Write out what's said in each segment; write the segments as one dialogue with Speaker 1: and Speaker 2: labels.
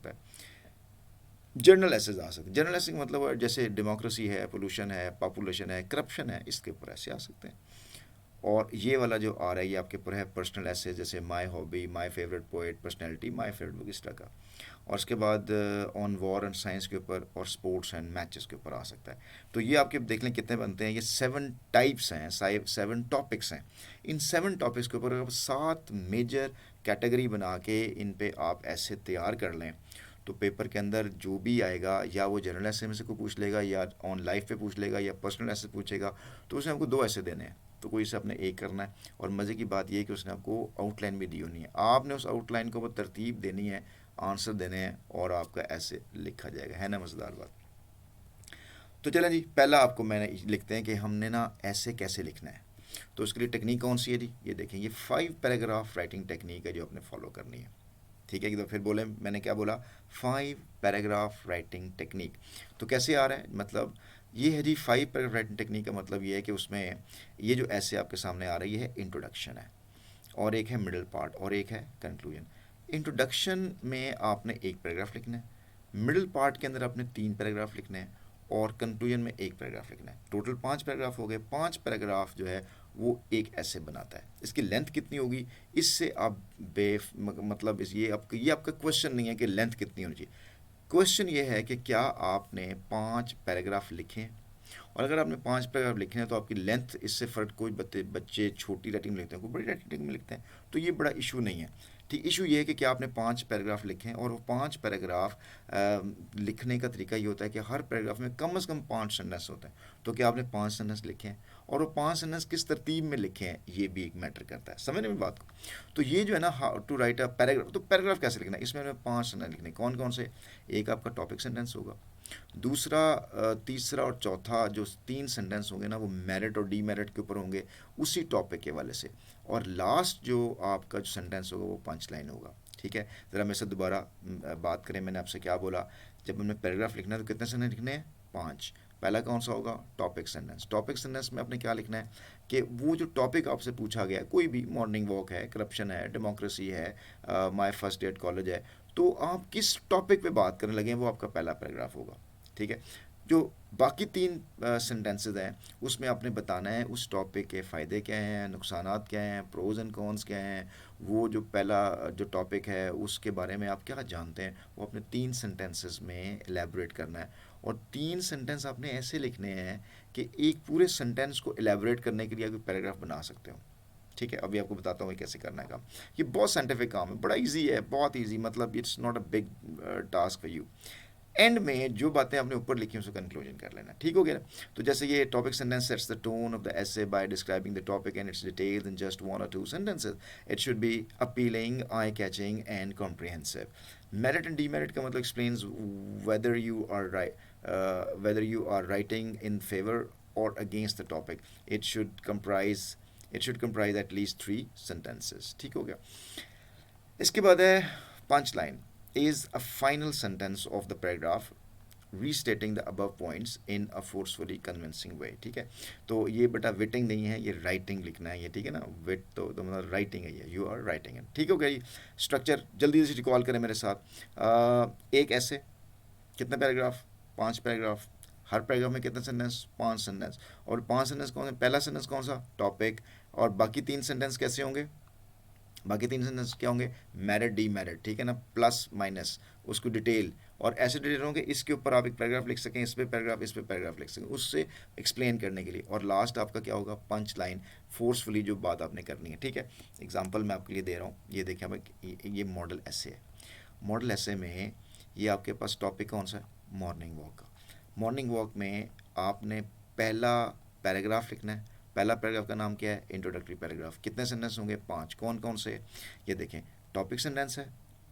Speaker 1: सकता है। Journal essays आ सकते हैं। जर्नल एसेज मतलब जैसे डेमोक्रेसी है, पोल्यूशन है, पॉपुलेशन है, करप्शन है, इसके ऊपर ऐसे आ सकते हैं। और ये वाला जो आ रहा है ये आपके ऊपर है पर्सनल एसेज, जैसे my hobby, my favourite poet, personality, my favourite book, इस तरह का। और उसके बाद ऑन वॉर एंड साइंस के ऊपर और स्पोर्ट्स एंड मैचेस के ऊपर आ सकता है। तो ये आपके देख लें कितने बनते हैं, ये 7 टाइप्स हैं, 7 टॉपिक्स हैं। इन 7 टॉपिक्स के ऊपर आप 7 मेजर कैटेगरी बना के इन पे आप ऐसे तैयार कर लें, तो पेपर के अंदर जो भी आएगा, या वो जनरल ऐसे में से कोई पूछ लेगा, या ऑन लाइफ पे पूछ लेगा, या पर्सनल ऐसे पूछेगा, तो उसने हमको 2 ऐसे देने हैं, तो कोई से आपने एक करना है। और मज़े की बात यह है कि उसने आपको आउटलाइन भी दी होनी है, आपने उस आउटलाइन को वो तरतीब देनी है, आंसर देने हैं, और आपका ऐसे लिखा जाएगा। है ना मज़ेदार बात। तो चलें जी, पहला आपको मैंने लिखते हैं कि हमने ना ऐसे कैसे लिखना है। तो उसके लिए टेक्निक कौन सी है जी, ये देखें, ये 5 पैराग्राफ राइटिंग टेक्निक है जो आपने फॉलो करनी है। ठीक है, एक दो फिर बोले, मैंने क्या बोला, 5 पैराग्राफ राइटिंग टेक्निक। तो कैसे आ रहा है, मतलब ये है जी 5 पैराग्राफ राइटिंग टेक्निक का मतलब ये है कि उसमें ये जो ऐसे आपके सामने आ रही है, इंट्रोडक्शन है, और एक है मिडिल पार्ट, और एक है कंक्लूजन। इंट्रोडक्शन में आपने एक पैराग्राफ लिखना है, मिडिल पार्ट के अंदर आपने 3 पैराग्राफ लिखने हैं, और कंक्लूजन में एक पैराग्राफ लिखना है। टोटल 5 पैराग्राफ हो गए। 5 पैराग्राफ जो है वो एक ऐसे बनाता है। इसकी लेंथ कितनी होगी, इससे आप मतलब ये आपका क्वेश्चन नहीं है कि लेंथ कितनी होनी चाहिए। क्वेश्चन ये है कि क्या आपने 5 पैराग्राफ लिखे हैं, और अगर आपने 5 पैराग्राफ लिखे हैं तो आपकी लेंथ इससे फ़र्क, कोई बच्चे छोटी राइटिंग में लिखते हैं, कोई बड़ी राइटिंग में लिखते हैं, तो ये बड़ा इशू नहीं है। ठीक, इशू ये है कि क्या आपने 5 पैराग्राफ लिखे हैं, और वो 5 पैराग्राफ लिखने का तरीका ये होता है कि हर पैराग्राफ में कम से कम 5 सेंटेंस होते हैं। तो क्या आपने 5 सेंटेंस लिखे हैं, और वो 5 सेंटेंस किस तरतीब में लिखे हैं, ये भी एक मैटर करता है। समझ में बात को। तो ये जो है ना, how to write a paragraph, तो पैराग्राफ कैसे लिखना है, इसमें हमें 5 सेंटेंस लिखने, कौन कौन से, एक आपका टॉपिक सेंटेंस होगा, दूसरा तीसरा और चौथा जो 3 सेंटेंस होंगे ना, वो मेरिट और डीमेरिट के ऊपर होंगे, उसी टॉपिक के वाले से। और लास्ट जो आपका जो सेंटेंस होगा वो पंच लाइन होगा। ठीक है, ज़रा मेरे से दोबारा बात करें, मैंने आपसे क्या बोला, जब हमने पैराग्राफ लिखना है तो कितने सेंटेंस लिखने हैं, 5। पहला कौन सा होगा, टॉपिक सेंटेंस। टॉपिक सेंटेंस में आपने क्या लिखना है कि वो जो टॉपिक आपसे पूछा गया है, कोई भी, मॉर्निंग वॉक है, करप्शन है, डेमोक्रेसी है, my first day at college है, तो आप किस टॉपिक पे बात करने लगे हैं, वो आपका पहला पैराग्राफ होगा। ठीक है, जो बाकी 3 सेंटेंसेस हैं उसमें आपने बताना है उस टॉपिक के फ़ायदे क्या हैं, नुकसानात क्या हैं, प्रोज एंड कॉन्स क्या हैं, वो जो पहला जो टॉपिक है उसके बारे में आप क्या जानते हैं, वो अपने 3 सेंटेंसेस में एलेबोरेट करना है। और 3 सेंटेंस आपने ऐसे लिखने हैं कि एक पूरे सेंटेंस को एलेबोरेट करने के लिए आप पैराग्राफ बना सकते हो। ठीक है, अभी आपको बताता हूँ कैसे करना है काम। ये बहुत साइंटिफिक काम है, बड़ा इजी है, बहुत इजी, मतलब it's not a big task for you. And में जो बातें आपने ऊपर लिखी हैं उसको कंक्लूजन कर लेना। ठीक हो गया ना। तो जैसे ये topic sentence sets the tone of the essay by describing the topic and its details in just 1 or 2 sentences. It should be appealing, eye catching and comprehensive. Merit and demerit का मतलब explains whether you are whether you are writing in favor or against the topic. it should comprise it should comprise at least 3 sentences. ठीक हो गया। इसके बाद है punch line, is a final sentence of the paragraph restating the above points in a forcefully convincing way. ठीक है, तो ये बेटा विटिंग नहीं है, ये राइटिंग लिखना है ये। ठीक है ना, विट तो मतलब राइटिंग है ये, यू आर राइटिंग है। ठीक हो गया। ये स्ट्रक्चर जल्दी से रिकॉल करें मेरे साथ। एक ऐसे, कितने पैराग्राफ, 5 पैराग्राफ, हर पैराग्राफ में कितने सेंटेंस, 5 सेंटेंस। और 5 सेंटेंस कौन से, पहला सेंटेंस कौन सा, टॉपिक, और बाकी 3 सेंटेंस कैसे होंगे, बाकी 3 सेंटेंस क्या होंगे, मेरिट डी मेरिट। ठीक है ना, प्लस माइनस, उसको डिटेल, और ऐसे डिटेल होंगे इसके ऊपर आप एक पैराग्राफ लिख सकें, इस पे पैराग्राफ, इस पे पैराग्राफ लिख सकें, उससे एक्सप्लेन करने के लिए। और लास्ट आपका क्या होगा, पंच लाइन, फोर्सफुली जो बात आपने करनी है। ठीक है, एग्जाम्पल मैं आपके लिए दे रहा हूँ, ये देखिए आप, ये मॉडल ऐसे है। मॉडल ऐसे में ये आपके पास टॉपिक कौन सा है, मॉर्निंग वॉक का। मॉर्निंग वॉक में आपने पहला पैराग्राफ लिखना है। पहला पैराग्राफ का नाम क्या है, इंट्रोडक्टरी पैराग्राफ। कितने सेंटेंस होंगे, 5। कौन कौन से, ये देखें, टॉपिक सेंटेंस है,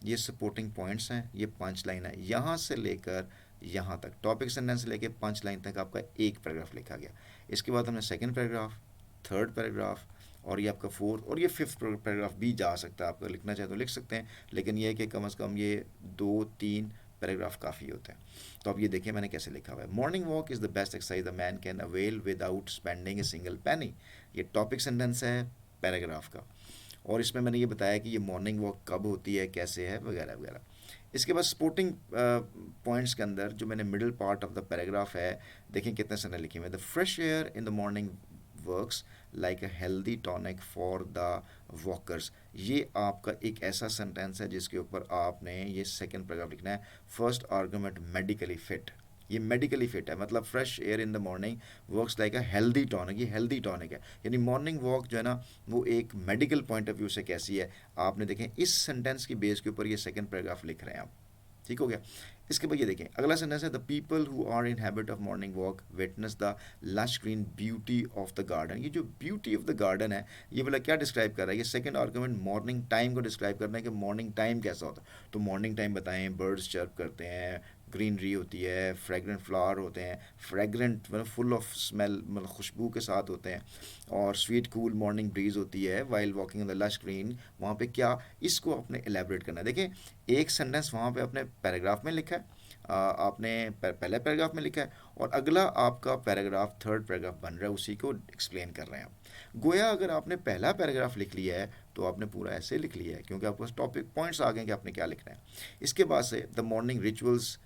Speaker 1: ये सपोर्टिंग पॉइंट्स हैं, ये पंच लाइन है, यहाँ से लेकर यहाँ तक, टॉपिक सेंटेंस से लेकर पंच लाइन तक आपका एक पैराग्राफ लिखा गया। इसके बाद हमने सेकंड पैराग्राफ, थर्ड पैराग्राफ, और ये आपका फोर्थ, और ये फिफ्थ पैराग्राफ भी जा सकता है, आपका लिखना चाहे तो लिख सकते हैं, लेकिन ये है कि कम से कम ये 2-3 पैराग्राफ काफ़ी होते हैं। तो अब ये देखिए मैंने कैसे लिखा हुआ है, morning walk is the best exercise the man can avail without spending a single पैनी। ये टॉपिक सेंटेंस है पैराग्राफ का, और इसमें मैंने ये बताया कि ये मॉर्निंग वॉक कब होती है, कैसे है, वगैरह वगैरह। इसके बाद स्पोर्टिंग पॉइंट्स के अंदर जो मैंने middle part of the paragraph है, देखें कितने सेंटेंस लिखे हुए, the fresh air in the morning works like a healthy tonic for the walkers. ये आपका एक ऐसा सेंटेंस है जिसके ऊपर आपने ये सेकंड पैराग्राफ लिखना है, फर्स्ट आर्गुमेंट मेडिकली फिट। ये मेडिकली फिट है, मतलब fresh air in the morning works like a healthy tonic, ये हेल्दी टॉनिक है, यानी मॉर्निंग वॉक जो है ना वो एक मेडिकल पॉइंट ऑफ व्यू से कैसी है, आपने देखें इस सेंटेंस की बेस के ऊपर ये सेकंड पैराग्राफ लिख रहे हैं आप। ठीक हो गया। इसके बाद ये देखें अगला सेंटेंस है, the people who are in habit of morning walk witness the lush green beauty of the garden. ये जो ब्यूटी ऑफ द गार्डन है ये वाला क्या डिस्क्राइब कर रहा है, ये सेकंड आर्गुमेंट मॉर्निंग टाइम को डिस्क्राइब करना है कि मॉर्निंग टाइम कैसा होता है। तो मॉर्निंग टाइम बताएं, बर्ड्स चर्प करते हैं, ग्रीनरी होती है, फ्रेगरेंट फ्लावर होते हैं, फ्रेगरेंट मतलब फुल ऑफ स्मेल, मतलब खुशबू के साथ होते हैं, और स्वीट कूल मॉर्निंग ब्रीज होती है while walking in the lush green. वहाँ पे क्या, इसको आपने एलेबरेट करना है। देखें एक सेंटेंस वहाँ पे अपने पैराग्राफ में लिखा है, आपने पहले पैराग्राफ में लिखा है, और अगला आपका पैराग्राफ थर्ड पैराग्राफ बन रहा है, उसी को एक्सप्लेन कर रहे हैं आप। गोया अगर आपने पहला पैराग्राफ लिख लिया है तो आपने पूरा ऐसे लिख लिया है, क्योंकि आपके पास टॉपिक पॉइंट्स आ गए कि आपने क्या लिखना है। इसके बाद से the morning rituals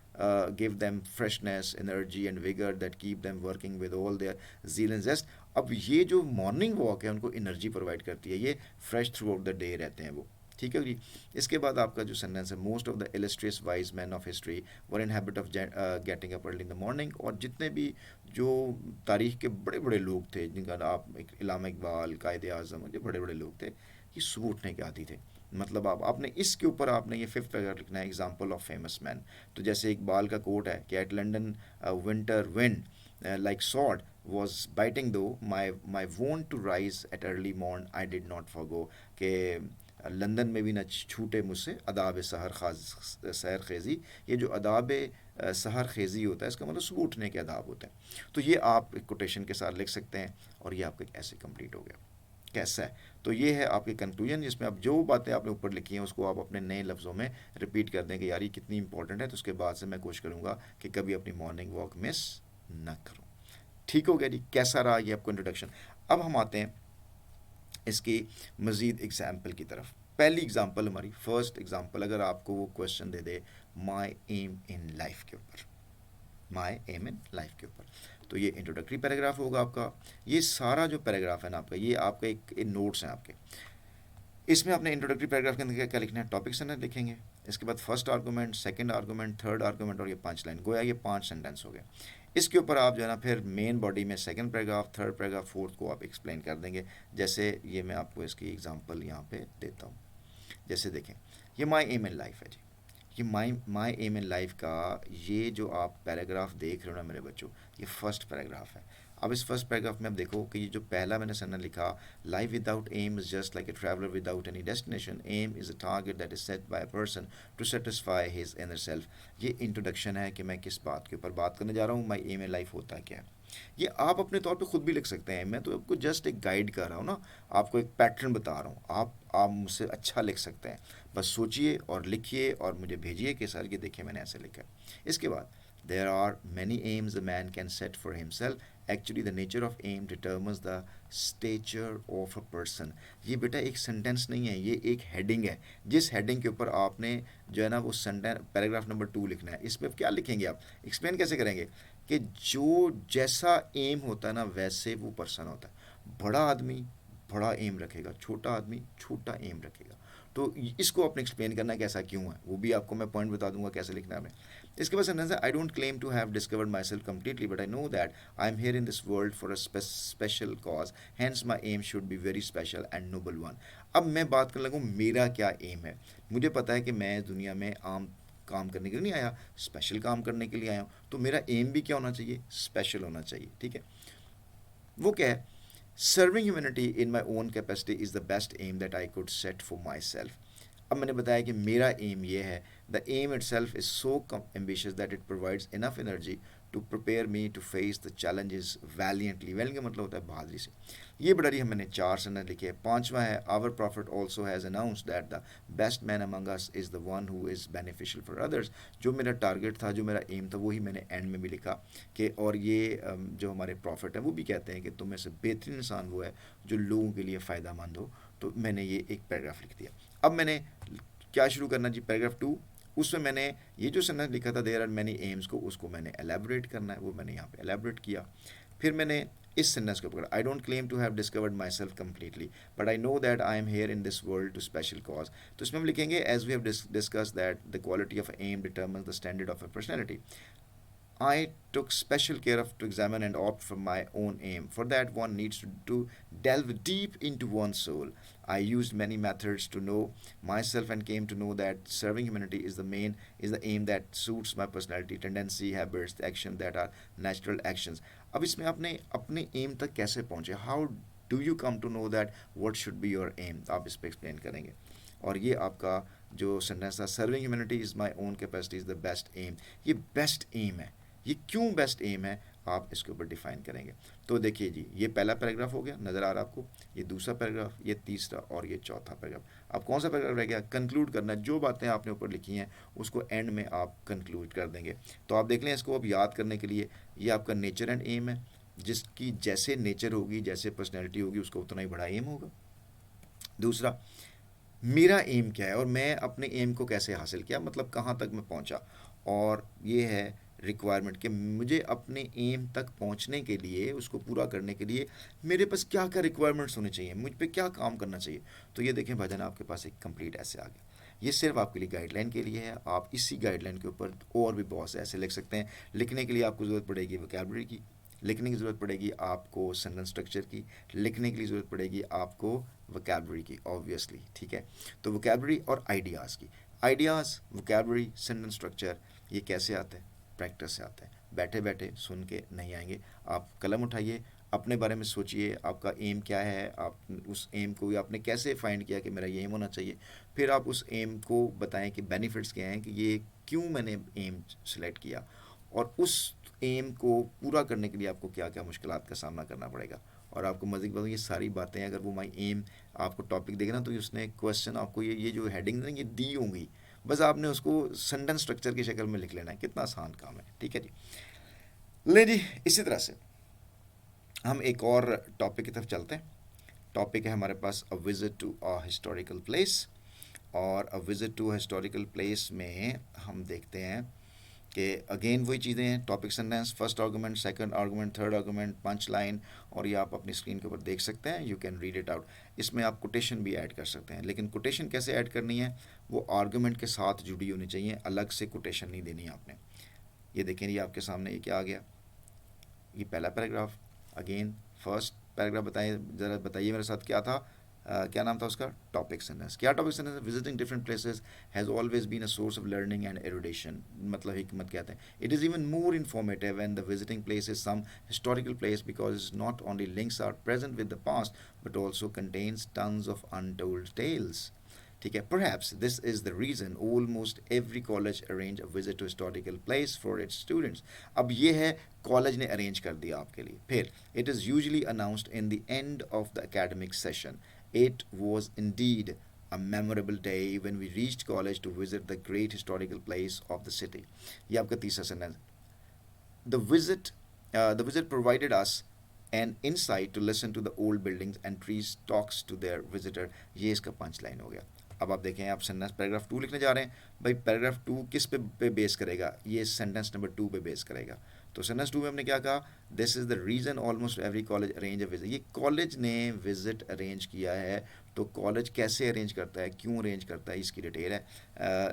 Speaker 1: give them freshness, energy and vigor that keep them working with all their zeal and zest। अब ये जो मॉर्निंग वॉक है उनको एनर्जी प्रोवाइड करती है, ये fresh through out the day रहते हैं वो। ठीक है जी। इसके बाद आपका जो सेंटेंस है, most of the illustrious wise man of history were in habit of getting up early in the morning. और जितने भी जो तारीख के बड़े बड़े लोग थे, जिनका आप इलामा इकबाल, कायदे आज़म, जो बड़े बड़े लोग थे, ये सुबह उठने के आदी थे। मतलब आपने इसके ऊपर आपने ये फिफ्थ पैराग्राफ लिखना है, एग्जाम्पल ऑफ फेमस मैन। तो जैसे इकबाल का कोट है कि at London winter wind like sword was biting though my want to rise at early morn I did not forgo। कि लंदन में भी न छूटे मुझसे अदाब सहर खेज़ी। ये जो अदाब सहर खेज़ी होता है इसका मतलब सुबह उठने के अदाब होते हैं। तो ये आप एक कोटेशन के साथ लिख सकते हैं, और ये आपका ऐसे कंप्लीट हो गया। कैसा है, तो ये है आपके कंक्लूजन, जिसमें आप जो बातें आपने ऊपर लिखी हैं उसको आप अपने नए लफ्ज़ों में रिपीट कर दें कि यार ये कितनी इंपॉर्टेंट है। तो उसके बाद से मैं कोशिश करूँगा कि कभी अपनी मॉर्निंग वॉक मिस ना करूँ। ठीक हो गया जी, कैसा रहा ये आपको इंट्रोडक्शन। अब हम आते हैं इसकी मज़ीद एग्जाम्पल की तरफ। पहली एग्जाम्पल हमारी फर्स्ट एग्जाम्पल, अगर आपको वो क्वेश्चन दे दे माई एम इन लाइफ के ऊपर, माई एम इन लाइफ के ऊपर, तो ये इंट्रोडक्टरी पैराग्राफ होगा आपका। ये सारा जो पैराग्राफ है ना आपका, ये आपका एक नोट्स हैं आपके। इसमें आपने इंट्रोडक्टरी पैराग्राफ के अंदर क्या लिखना है, टॉपिक सेंटेंस लिखेंगे। इसके बाद first argument, second argument, third argument, और ये 5 लाइन, गोया ये 5 सेंटेंस हो गए। इसके ऊपर आप जो है ना फिर मेन बॉडी में second paragraph, third paragraph, fourth को आप एक्सप्लेन कर देंगे। जैसे ये मैं आपको इसकी एग्जांपल यहाँ पे देता हूँ। जैसे देखें ये माई एम इन लाइफ है जी, ये माई एम इन लाइफ का ये जो आप पैराग्राफ देख रहे हो ना मेरे बच्चों, ये फर्स्ट पैराग्राफ है। अब इस फर्स्ट पैराग्राफ में आप देखो कि ये जो पहला मैंने सेंटेंस लिखा, life without aim is just like a traveller without any destination, aim is a target that is set by a person to satisfy his inner self. ये इंट्रोडक्शन है कि मैं किस बात के ऊपर बात करने जा रहा हूँ, माई एम इन लाइफ होता क्या है। ये आप अपने तौर पे खुद भी लिख सकते हैं, मैं तो आपको जस्ट एक गाइड कर रहा हूँ ना, आपको एक पैटर्न बता रहा हूँ। आप मुझसे अच्छा लिख सकते हैं, बस सोचिए और लिखिए और मुझे भेजिए कि सर ये देखिए मैंने ऐसे लिखा है। इसके बाद there are many aims a man can set for himself, actually the nature of aim determines the stature of a person। ये बेटा एक सेंटेंस नहीं है, ये एक हेडिंग है, जिस हेडिंग के ऊपर आपने जो है ना वो सेंटेंस पैराग्राफ नंबर 2 लिखना है। इस पर क्या लिखेंगे आप, एक्सप्लेन कैसे करेंगे कि जो जैसा एम होता है ना वैसे वो पर्सन होता है। बड़ा आदमी बड़ा एम रखेगा, छोटा आदमी छोटा एम रखेगा। तो इसको आपने एक्सप्लेन करना है कि ऐसा क्यों है, वो भी आपको मैं पॉइंट बता दूंगा कैसे लिखना है हमें। इसके बाद सेंटेंस है, I don't claim to have discovered myself completely but I know that I am here in this world for a special cause, hence my aim should be very special and noble one. अब मैं बात करने लगूँ मेरा क्या M है। मुझे पता है कि मैं दुनिया में आम काम करने के लिए नहीं आया, स्पेशल काम करने के लिए आया हूँ। तो मेरा एम भी क्या होना चाहिए, स्पेशल होना चाहिए। ठीक है, वो क्या है, serving humanity in my own capacity is the best aim that I could set for myself. अब मैंने बताया कि मेरा एम ये है, the aim itself is so ambitious that it provides enough energy to prepare me to face the challenges valiantly. Valiant का मतलब होता है बहादुरी से। ये बड़ा रही मैंने 4 सेंटेंस लिखे हैं। 5वां है, our prophet also has announced that the best man among us is the one who is beneficial for others. जो मेरा टारगेट था, जो मेरा एम था, वही मैंने एंड में भी लिखा कि और ये जो हमारे प्रॉफिट है वो भी कहते हैं कि तुम में से बेहतरीन इंसान वो है जो लोगों के लिए फ़ायदा मंद हो। तो मैंने ये एक पैराग्राफ लिख दिया। अब मैंने क्या शुरू करना जी, पैराग्राफ 2, उसमें मैंने ये जो सेंटेंस लिखा था देयर आर मैनी एम्स को, उसको मैंने एलैबोरेट करना है, वो मैंने यहाँ पे एलैबोरेट किया। फिर मैंने इस सेंटेंस को पकड़ा, I don't claim to have discovered myself completely but I know that I am here in this world to special cause. तो इसमें हम लिखेंगे as we have discuss that the quality of aim determines the standard of a personality. I took special care of to examine and opt for my own aim. For that, one needs to delve deep into one's soul. I used many methods to know myself and came to know that serving humanity is the aim that suits my personality, tendency, habits, action that are natural actions. अब इसमें आपने अपने M तक कैसे पहुंचे, how do you come to know that what should be your aim, आप इस पर एक्सप्लेन करेंगे। और ये आपका जो सेंटेंस था, serving humanity is my own capacity is the best aim, ये बेस्ट एम है। ये क्यों बेस्ट एम है, आप इसके ऊपर डिफाइन करेंगे। तो देखिए जी, ये पहला पैराग्राफ हो गया, नज़र आ रहा है आपको, ये दूसरा पैराग्राफ, ये तीसरा और ये चौथा पैराग्राफ। अब कौन सा पैराग्राफ रह गया, कंक्लूड करना। जो बातें आपने ऊपर लिखी हैं उसको एंड में आप कंक्लूड कर देंगे। तो आप देख लें, इसको अब याद करने के लिए, ये आपका नेचर एंड एम है, जिसकी जैसे नेचर होगी, जैसे पर्सनैलिटी होगी, उसका उतना ही बड़ा एम होगा। दूसरा, मेरा एम क्या है और मैं अपने एम को कैसे हासिल किया, मतलब कहाँ तक मैं पहुँचा। और ये है रिक्वायरमेंट कि मुझे अपने एम तक पहुंचने के लिए, उसको पूरा करने के लिए मेरे पास क्या क्या रिक्वायरमेंट्स होने चाहिए, मुझ पे क्या काम करना चाहिए। तो ये देखें भाईजान, आपके पास एक कंप्लीट ऐसे आ गया। ये सिर्फ आपके लिए गाइडलाइन के लिए है, आप इसी गाइडलाइन के ऊपर और भी बहुत से ऐसे लिख सकते हैं। लिखने के लिए आपको ज़रूरत पड़ेगी वोकैबुलरी की, लिखने की ज़रूरत पड़ेगी आपको सेंटेंस स्ट्रक्चर की, लिखने के लिए ज़रूरत पड़ेगी आपको वोकैबुलरी की, ऑब्वियसली, ठीक है। तो वोकैबुलरी और आइडियाज़ की, आइडियाज़, वोकैबुलरी, सेंटेंस स्ट्रक्चर, ये कैसे आते हैं, प्रैक्टिस से आते हैं। बैठे बैठे सुन के नहीं आएंगे। आप कलम उठाइए, अपने बारे में सोचिए, आपका एम क्या है, आप उस एम को आपने कैसे फाइंड किया कि मेरा ये एम होना चाहिए। फिर आप उस एम को बताएं कि बेनिफिट्स क्या हैं, कि ये क्यों मैंने एम सेलेक्ट किया, और उस एम को पूरा करने के लिए आपको क्या क्या मुश्किलात का सामना करना पड़ेगा। और आपको मज़े की बात, ये सारी बातें अगर वो माई एम आपको टॉपिक देगा ना, तो उसने क्वेश्चन आपको ये जो हेडिंग है ये दी होंगी, बस आपने उसको सेंटेंस स्ट्रक्चर की शक्ल में लिख लेना है। कितना आसान काम है, ठीक है जी। ले जी, इसी तरह से हम एक और टॉपिक की तरफ चलते हैं। टॉपिक है हमारे पास a visit to a historical place. और a visit to historical place में हम देखते हैं कि अगेन वही चीज़ें हैं, topic sentence, first argument, second argument, third argument, punch line, और ये आप अपनी स्क्रीन के ऊपर देख सकते हैं, you can read it out. इसमें आप कोटेशन भी ऐड कर सकते हैं, लेकिन कोटेशन कैसे ऐड करनी है, वो आर्गूमेंट के साथ जुड़ी होनी चाहिए, अलग से कोटेशन नहीं देनी आपने। ये देखें, ये आपके सामने ये क्या आ गया, ये पहला पैराग्राफ। अगेन फर्स्ट पैराग्राफ बताइए, ज़रा बताइए मेरे साथ क्या था, क्या नाम था उसका, टॉपिक सेंटेंस। क्या topic sentence, visiting different places has always been a source of learning and erudition, मतलब हिकमत कहते हैं। It is even more informative and the visiting place is some historical place because not only links are present with the past but also contains tons of untold tales, ठीक है। Perhaps this is the reason almost every college arrange a visit to historical place for its students. अब ये है college ने arrange कर दिया आपके लिए। फिर it is usually announced in the end of the academic session. It was indeed a memorable day when we reached college to visit the great historical place of the city. ये आपका तीसरा sentence. The visit provided us an insight to listen to the old buildings and trees talks to their visitor. ये इसका punch line हो गया। अब आप देखें, आप सेंटेंस पैराग्राफ 2 लिखने जा रहे हैं। भाई पैराग्राफ 2 किस पे बेस करेगा, ये सेंटेंस नंबर 2 पे बेस करेगा। तो सेंटेंस 2 में हमने क्या कहा, this is the reason almost every college arrange a visit. ये कॉलेज ने विजिट अरेंज किया है, तो कॉलेज कैसे अरेंज करता है, क्यों अरेंज करता है, इसकी डिटेल है।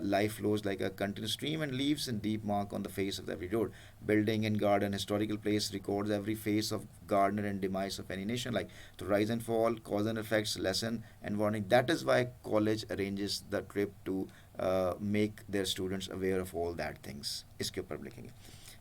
Speaker 1: Life flows like a continuous stream and leaves in deep mark on the face of every road, building and garden, historical place records every phase of grandeur and demise of any nation, like to rise and fall, cause and effects, lesson and warning. That is why college arranges the trip to make their students aware of all that things. इसके ऊपर लिखेंगे।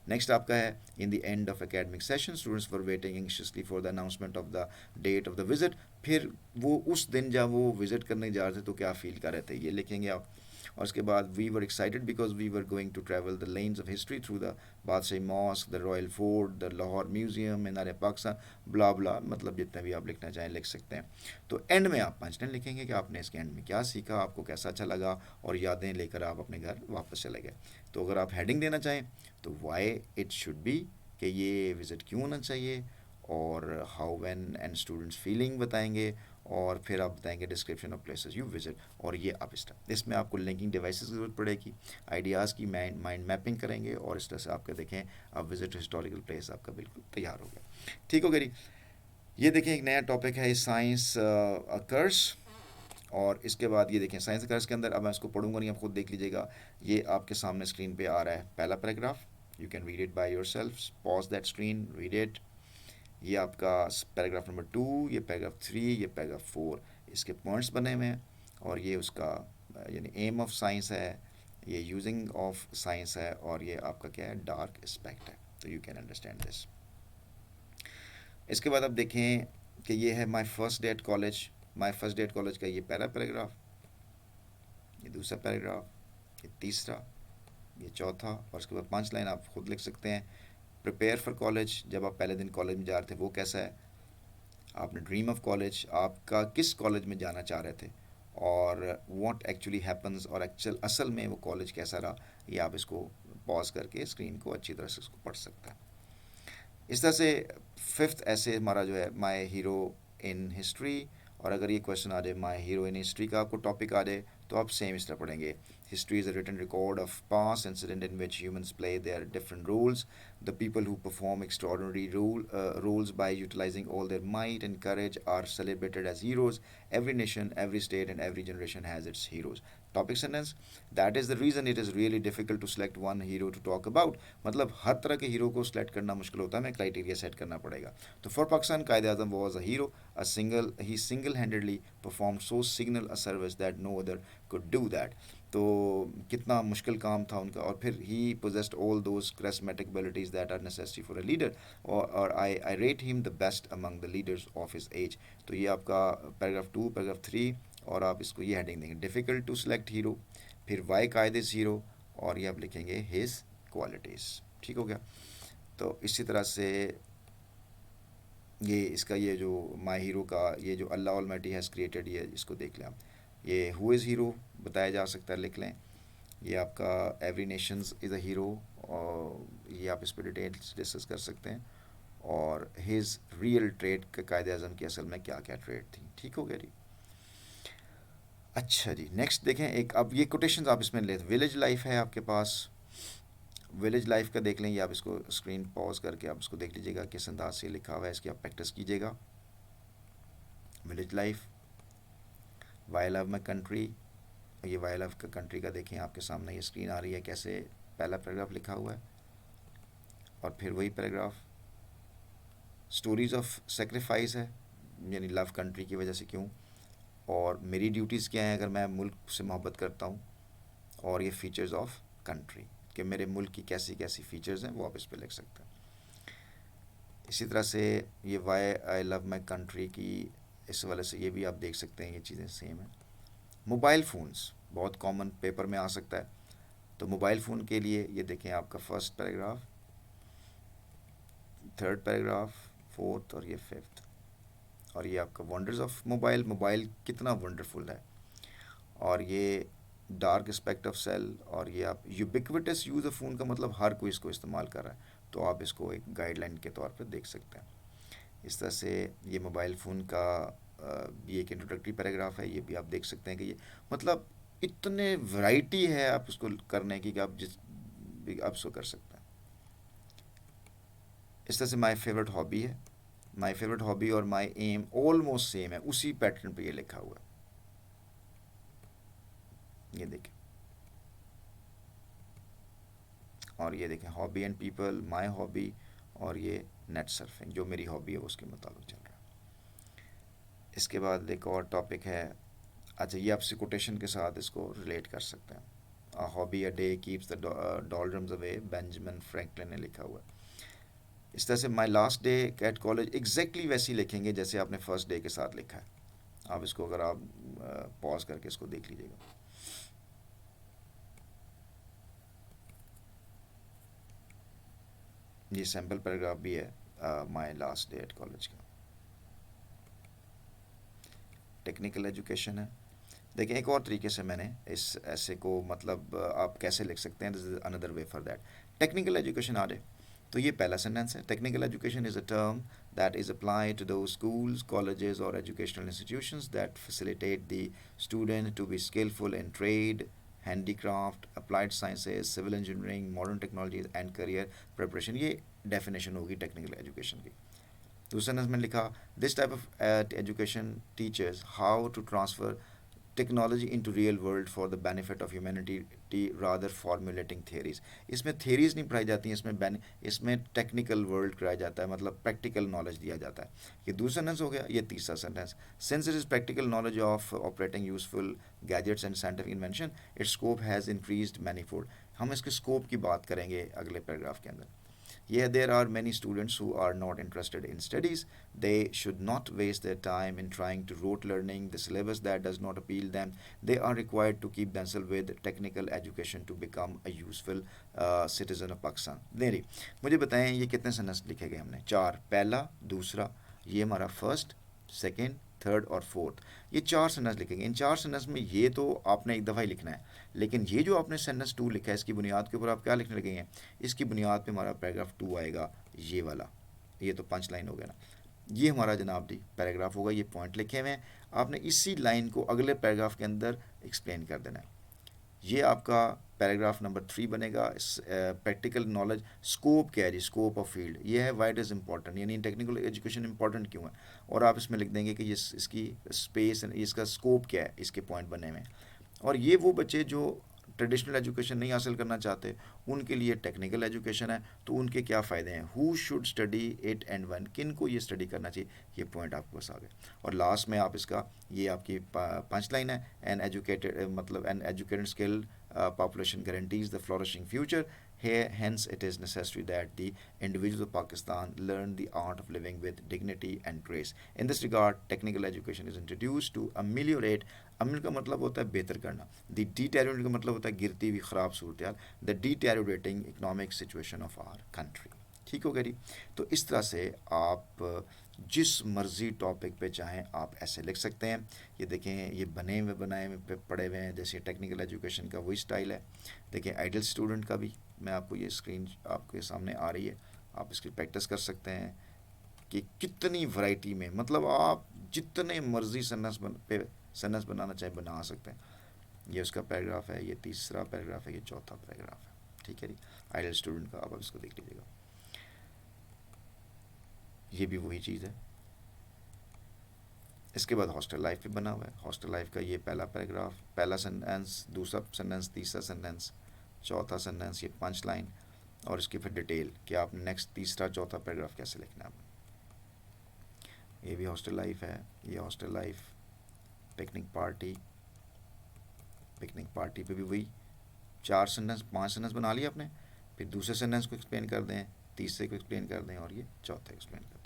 Speaker 1: Next आपका है, in the end of academic session students were waiting anxiously for the announcement of the date of the visit. फिर वो उस दिन जब वो विजिट करने जा रहे थे तो क्या फील कर रहे थे, ये लिखेंगे आप। और उसके बाद we were excited because we were going to travel the lens of history through the Badshahi mosque, the royal fort, the Lahore museum, Minar Pakistan, blah blah, मतलब जितना भी आप लिखना चाहें लिख सकते हैं। तो एंड में आप पंचलाइन लिखेंगे कि आपने इसके एंड में क्या सीखा, आपको कैसा अच्छा लगा, और यादें लेकर आप अपने घर वापस चले गए। तो अगर आप हेडिंग देना चाहें तो वाई इट शुड बी, कि ये विज़िट क्यों होना चाहिए, और how when and students feeling बताएंगे, और फिर आप बताएंगे description of places you visit, और ये आप इसमें आपको लिंकिंग डिवाइसेस की ज़रूरत पड़ेगी, आइडियाज़ की माइंड मैपिंग करेंगे, और इस तरह से आपका देखें आप विजिट हिस्टोरिकल प्लेस आपका बिल्कुल तैयार हो गया। ठीक हो गया। ये देखें एक नया टॉपिक है साइंस अकर्स, और इसके बाद ये देखें साइंस अकर्स के अंदर, अब मैं इसको पढ़ूंगा नहीं, आप खुद देख लीजिएगा। ये आपके सामने स्क्रीन पे आ रहा है पहला paragraph, you can read it by yourself, pause that screen, read it. ये आपका पैराग्राफ नंबर 2, ये पैराग्राफ 3, ये पैराग्राफ 4, इसके पॉइंट्स बने हुए हैं, और ये उसका यानी एम ऑफ साइंस है, ये यूजिंग ऑफ साइंस है, और ये आपका क्या है डार्क एस्पेक्ट है, तो यू कैन अंडरस्टैंड दिस। इसके बाद आप देखें कि ये है my first day at college, my first day at college का ये पहला पैराग्राफ, ये दूसरा पैराग्राफ, ये तीसरा, ये चौथा, और उसके बाद 5 लाइन आप खुद लिख सकते हैं। प्रिपेयर फॉर कॉलेज, जब आप पहले दिन कॉलेज में जा रहे थे वो कैसा है, आपने ड्रीम ऑफ कॉलेज, आपका किस कॉलेज में जाना चाह रहे थे, और व्हाट एक्चुअली हैपन्स, और असल में वो कॉलेज कैसा रहा, ये आप इसको पॉज करके स्क्रीन को अच्छी तरह से उसको पढ़ सकते हैं। इस तरह से फिफ्थ ऐसे हमारा जो है माई हीरो इन हिस्ट्री, और अगर ये क्वेश्चन आ जाए माई हीरो इन हिस्ट्री का आपको टॉपिक आ जाए तो आप सेम इस तरह पढ़ेंगे। History is a written record of past incident in which humans play their different roles, the people who perform extraordinary roles by utilizing all their might and courage are celebrated as heroes. Every nation, every state and every generation has its heroes. Topic sentence, that is the reason it is really difficult to select one hero to talk about, मतलब हर तरह के hero को select करना मुश्किल होता है, हमें क्राइटेरिया सेट करना पड़ेगा। तो for Pakistan Quaid Azam was a hero, he single handedly perform so signal a service that no other could do that. तो कितना मुश्किल काम था उनका, और फिर he possessed all those charismatic abilities that are necessary for a leader, और I rate him the best among the leaders of his age. तो ये आपका पैराग्राफ 2, पैराग्राफ 3, और आप इसको ये हेडिंग देंगे डिफ़िकल्ट टू सेलेक्ट हीरो, फिर वाई कायद इज़ हीरो, और ये आप लिखेंगे हिज क्वालिटीज़। ठीक हो गया। तो इसी तरह से ये इसका ये जो माई हीरो का ये जो अल्लाह ऑलमाइटी हैज़ क्रिएटेड, ये इसको देख लें आप। ये हु इज़ हीरो बताया जा सकता है, लिख लें। ये आपका every Nations is a hero, और ये आप इस पर डिटेल्स डिस्कस कर सकते हैं। और हिज रियल ट्रेड का कायदे आज़म की असल में क्या क्या ट्रेड थी। ठीक हो गया जी। अच्छा जी, नेक्स्ट देखें एक, अब ये कोटेशंस आप इसमें ले, विलेज लाइफ है आपके पास, विलेज लाइफ का देख लें, ये आप इसको स्क्रीन पॉज करके आप इसको देख लीजिएगा किस अंदाज से लिखा हुआ है, इसकी आप प्रैक्टिस कीजिएगा। Village life, why love my country, ये वाई लव का कंट्री का देखें आपके सामने ये स्क्रीन आ रही है कैसे पहला पैराग्राफ लिखा हुआ है, और फिर वही पैराग्राफ। स्टोरीज़ ऑफ सेक्रीफाइस है, यानी लव कंट्री की वजह से क्यों, और मेरी ड्यूटीज़ क्या हैं अगर मैं मुल्क से मोहब्बत करता हूँ, और ये फ़ीचर्स ऑफ कंट्री कि मेरे मुल्क की कैसी कैसी फ़ीचर्स हैं वो आप इस पर लिख सकते हैं। इसी तरह से ये why I love my country की इस वाले से ये भी आप देख सकते हैं, ये चीज़ें सेम हैं। मोबाइल फ़ोन्स बहुत कॉमन पेपर में आ सकता है, तो मोबाइल फ़ोन के लिए ये देखें आपका first paragraph, third paragraph, fourth, और ये फिफ्थ, और ये आपका वंडर्स ऑफ मोबाइल, मोबाइल कितना वंडरफुल है, और ये डार्क एस्पेक्ट ऑफ सेल, और ये आप यूबिक्विटस यूज़ ऑफ फ़ोन का मतलब हर कोई इसको इस्तेमाल कर रहा है, तो आप इसको एक गाइडलाइन के तौर पर देख सकते हैं। इस तरह से ये मोबाइल फ़ोन का ये एक इंट्रोडक्टरी पैराग्राफ है, ये भी आप देख सकते हैं कि ये मतलब इतने वैरायटी है आप उसको करने की कि आप जिस भी आप उसको कर सकते हैं। इस तरह से माय फेवरेट हॉबी है, माय फेवरेट हॉबी और माय एम ऑलमोस्ट सेम है, उसी पैटर्न पे ये लिखा हुआ है, ये देखें। और ये देखें hobby and people, my hobby, और ये नेट सर्फिंग जो मेरी हॉबी है उसके मुताबिक चल रहा है। इसके बाद एक और टॉपिक है, अच्छा ये आपसे कोटेशन के साथ इसको रिलेट कर सकते हैं। A hobby a day keeps the doldrums away, Benjamin Franklin ने लिखा हुआ है। इस तरह से my last day at college exactly वैसी लिखेंगे जैसे आपने फर्स्ट डे के साथ लिखा है। आप इसको अगर आप पॉज करके इसको देख लीजिएगा। ये सैम्पल पैराग्राफ भी है my last day at college का। टेक्निकल एजुकेशन है, देखिए एक और तरीके से मैंने इस ऐसे को मतलब आप कैसे लिख सकते हैं, this is another way for that. Technical education आ जाए तो ये पहला सेंटेंस है। Technical education is a term that is applied to those schools, colleges, or educational institutions that facilitate the student to be skillful in trade, handicraft, applied sciences, civil engineering, modern technologies and career preparation. ये definition होगी technical education की। दूसरे sentence में लिखा this type of education teachers how to transfer technology into real world for the benefit of humanity rather formulating theories. इसमें theories नहीं पढ़ाई जाती हैं, इसमें टेक्निकल वर्ल्ड कराया जाता है, मतलब प्रैक्टिकल नॉलेज दिया जाता है। ये दूसरा सेंटेंस हो गया। ये तीसरा sentence, since it is practical knowledge of operating useful gadgets and scientific invention it's scope has increased manifold. हम इसके स्कोप की बात करेंगे अगले पैराग्राफ के अंदर। Yeah, there are many students who are not interested in studies. They should not waste their time in trying to rote learning the syllabus that does not appeal them. They are required to keep themselves with technical education to become a useful citizen of Pakistan. देरी मुझे बताएं ये कितने sentence लिखे गए हमने? चार। पहला, दूसरा, ये हमारा फर्स्ट, सेकेंड, थर्ड और फोर्थ, ये चार सेंटेंस लिखेंगे। इन चार सेंटेंस में ये तो आपने एक दफ़ा ही लिखना है, लेकिन ये जो आपने सेंटेंस टू लिखा है इसकी बुनियाद के ऊपर आप क्या लिखने लगेंगे? इसकी बुनियाद पे हमारा पैराग्राफ टू आएगा, ये वाला। ये तो 5 लाइन हो गया ना। ये हमारा जनाब जी पैराग्राफ होगा। ये पॉइंट लिखे हुए हैं, आपने इसी लाइन को अगले पैराग्राफ के अंदर एक्सप्लेन कर देना है। ये आपका पैराग्राफ नंबर 3 बनेगा। प्रैक्टिकल नॉलेज स्कोप क्या है जी? स्कोप ऑफ फील्ड ये है, वाइट इज़ इंपॉर्टेंट, यानी टेक्निकल एजुकेशन इंपॉर्टेंट क्यों है, और आप इसमें लिख देंगे कि ये इसकी स्पेस, इसका स्कोप क्या है इसके पॉइंट बनने में। और ये वो बच्चे जो ट्रेडिशनल एजुकेशन नहीं हासिल करना चाहते उनके लिए टेक्निकल एजुकेशन है, तो उनके क्या फ़ायदे हैं? Who should study it and one, किन को ये स्टडी करना चाहिए, ये पॉइंट आपके पास आ गए। और लास्ट में आप इसका, ये आपकी 5 लाइन है। एन एजुकेटेड मतलब an educated skilled population guarantees the flourishing future. Here, hence, it is necessary that the individuals of Pakistan learn the art of living with dignity and grace. In this regard, technical education is introduced to ameliorate, अमल का मतलब होता है बेहतर करना, the deteriorate का मतलब होता है गिरती हुई ख़राब सूरत हाल, the deteriorating economic situation of our country. ठीक हो गया जी। तो इस तरह से आप जिस मर्ज़ी टॉपिक पे चाहें आप ऐसे लिख सकते हैं। ये देखें, ये बने हुए बनाए हुए पढ़े हुए हैं, जैसे टेक्निकल एजुकेशन का वही स्टाइल है। देखें आइडियल स्टूडेंट का भी, मैं आपको ये स्क्रीन आपके सामने आ रही है, आप इसकी प्रैक्टिस कर सकते हैं कि कितनी वैरायटी में, मतलब आप जितने मर्ज़ी सेंटेंस बनाना चाहे बना सकते हैं। ये उसका पैराग्राफ है, ये तीसरा पैराग्राफ है, ये चौथा पैराग्राफ है। ठीक है जी, आइडियल स्टूडेंट का। अब आप इसको देख लीजिएगा, ये भी वही चीज़ है। इसके बाद हॉस्टल लाइफ पे बना हुआ है। हॉस्टल लाइफ का ये पहला पैराग्राफ, पहला सेंटेंस, दूसरा सेंटेंस, तीसरा सेंटेंस, चौथा सेंटेंस, ये 5 लाइन, और इसकी फिर डिटेल कि आपने नेक्स्ट तीसरा चौथा पैराग्राफ कैसे लिखना है। ये भी हॉस्टल लाइफ है। ये hostel life, picnic party, picnic party पे भी वही 4 सेंटेंस 5 सेंटेंस बना लिया आपने, फिर दूसरे सेंटेंस को एक्सप्लेन कर दें, तीसरे को एक्सप्लेन कर दें, और ये चौथे एक्सप्लेन कर दें।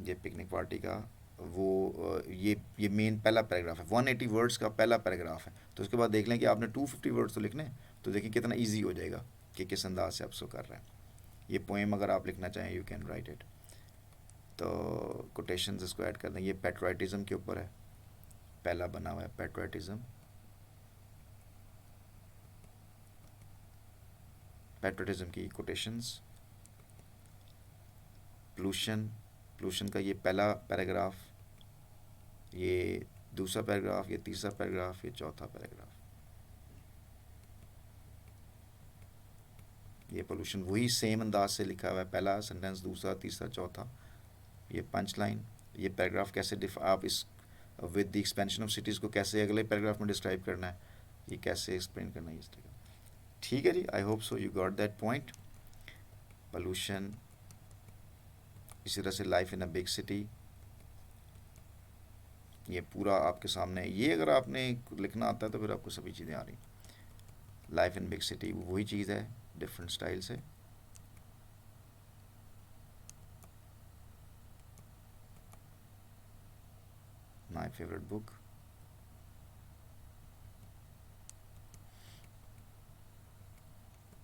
Speaker 1: ये पिकनिक पार्टी का वो ये मेन पहला पैराग्राफ है, 180 वर्ड्स का पहला पैराग्राफ है। तो उसके बाद देख लें कि आपने 250 वर्ड्स तो लिखने, तो देखिए कितना इजी हो जाएगा कि किस अंदाज से आप उसको कर रहे हैं। ये पोएम अगर आप लिखना चाहें यू कैन राइट इट। तो कोटेशंस इसको ऐड कर दें। ये पैट्रियटिज्म के ऊपर है, पहला बना हुआ है पैट्रियटिज्म। पैट्रियटिज्म की कोटेशंस। पोल्यूशन का ये पहला पैराग्राफ, ये दूसरा पैराग्राफ, ये तीसरा पैराग्राफ, ये चौथा पैराग्राफ। ये पोल्यूशन वही सेम अंदाज से लिखा हुआ है, पहला सेंटेंस, दूसरा, तीसरा, चौथा, ये 5 लाइन। ये पैराग्राफ कैसे आप इस with the expansion of cities को कैसे अगले पैराग्राफ में डिस्क्राइब करना है, ये कैसे एक्सप्लेन करना है इस तरह। ठीक है जी, I hope so you got that point. Pollution, इसी तरह से life in a big city, ये पूरा आपके सामने। ये अगर आपने लिखना आता है तो फिर आपको सभी चीज़ें आ रही। लाइफ इन बिग सिटी वही चीज़ है, डिफरेंट स्टाइल से। My favourite book,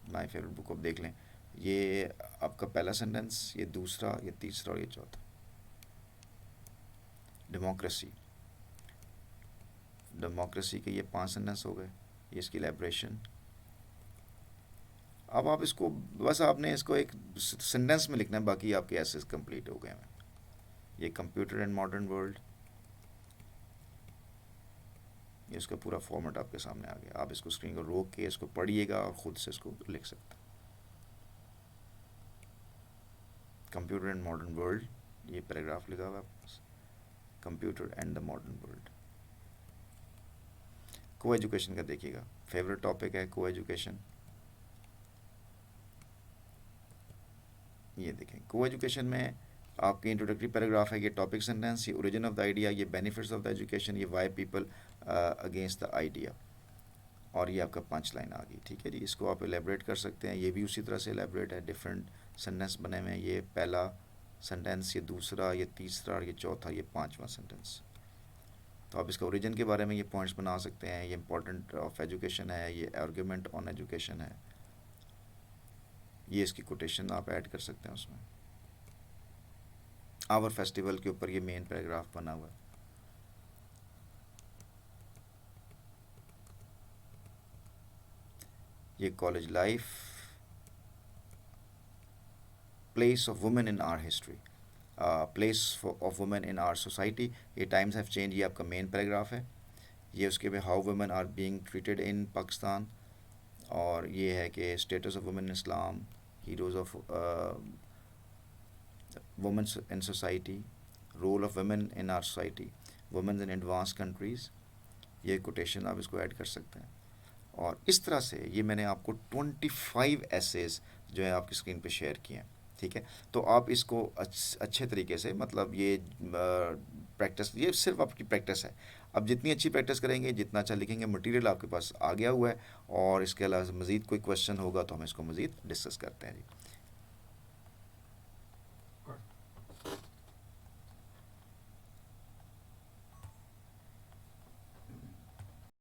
Speaker 1: my favourite book, अब देख लें। ये आपका पहला सेंटेंस, ये दूसरा, ये तीसरा और ये चौथा। डेमोक्रेसी, डेमोक्रेसी के ये 5 सेंटेंस हो गए। ये इसकी एलेब्रेशन, अब आप इसको, बस आपने इसको एक सेंटेंस में लिखना है, बाकी आपके एसेस कंप्लीट हो गए हैं। ये कंप्यूटर एंड मॉडर्न वर्ल्ड, ये इसका पूरा फॉर्मेट आपके सामने आ गया। आप इसको स्क्रीन को रोक के इसको पढ़िएगा और ख़ुद से इसको लिख सकते हैं। कंप्यूटर एंड मॉडर्न वर्ल्ड, ये पैराग्राफ लिखा हुआ है आपके पास, computer and the modern world. को एजुकेशन का देखिएगा, फेवरेट टॉपिक है को एजुकेशन। ये देखें, को एजुकेशन में आपकी इंट्रोडक्टरी पैराग्राफ है, ये टॉपिक सेंटेंस, ये ओरिजिन ऑफ द आइडिया, ये बेनिफिट्स ऑफ द एजुकेशन, ये why people against the idea, और ये आपका 5 लाइन आ गई। ठीक है जी, इसको आप एलेबरेट कर सकते हैं। ये भी उसी तरह से एलेबरेट है, डिफरेंट सेंटेंस बने हुए हैं। ये पहला सेंटेंस, ये दूसरा, ये तीसरा, और ये चौथा, ये 5वां सेंटेंस। तो आप इसका ओरिजिन के बारे में ये पॉइंट्स बना सकते हैं। ये इंपॉर्टेंट ऑफ एजुकेशन है, ये आर्गूमेंट ऑन एजुकेशन है, ये इसकी कोटेशन आप ऐड कर सकते हैं उसमें। आवर फेस्टिवल के ऊपर ये मेन पैराग्राफ बना हुआ है। ये college life, place of women in our history, place of women in our society, ये टाइम्स हैव चेंज, ये आपका मेन पैराग्राफ है। ये उसके बाद how women are being treated in Pakistan, और ये है कि status of women in Islam, heroes of women in society, role of women in our society, women in advance countries, ये कोटेशन आप इसको ऐड कर सकते हैं। और इस तरह से ये मैंने आपको 25 एसेस जो है आपकी स्क्रीन पे शेयर किए हैं। ठीक है, तो आप इसको अच्छे तरीके से, मतलब ये प्रैक्टिस, ये सिर्फ आपकी प्रैक्टिस है। अब जितनी अच्छी प्रैक्टिस करेंगे, जितना अच्छा लिखेंगे, मटेरियल आपके पास आ गया हुआ है। और इसके अलावा मज़ीद कोई क्वेश्चन होगा तो हम इसको मज़ीद डिस्कस करते हैं जी।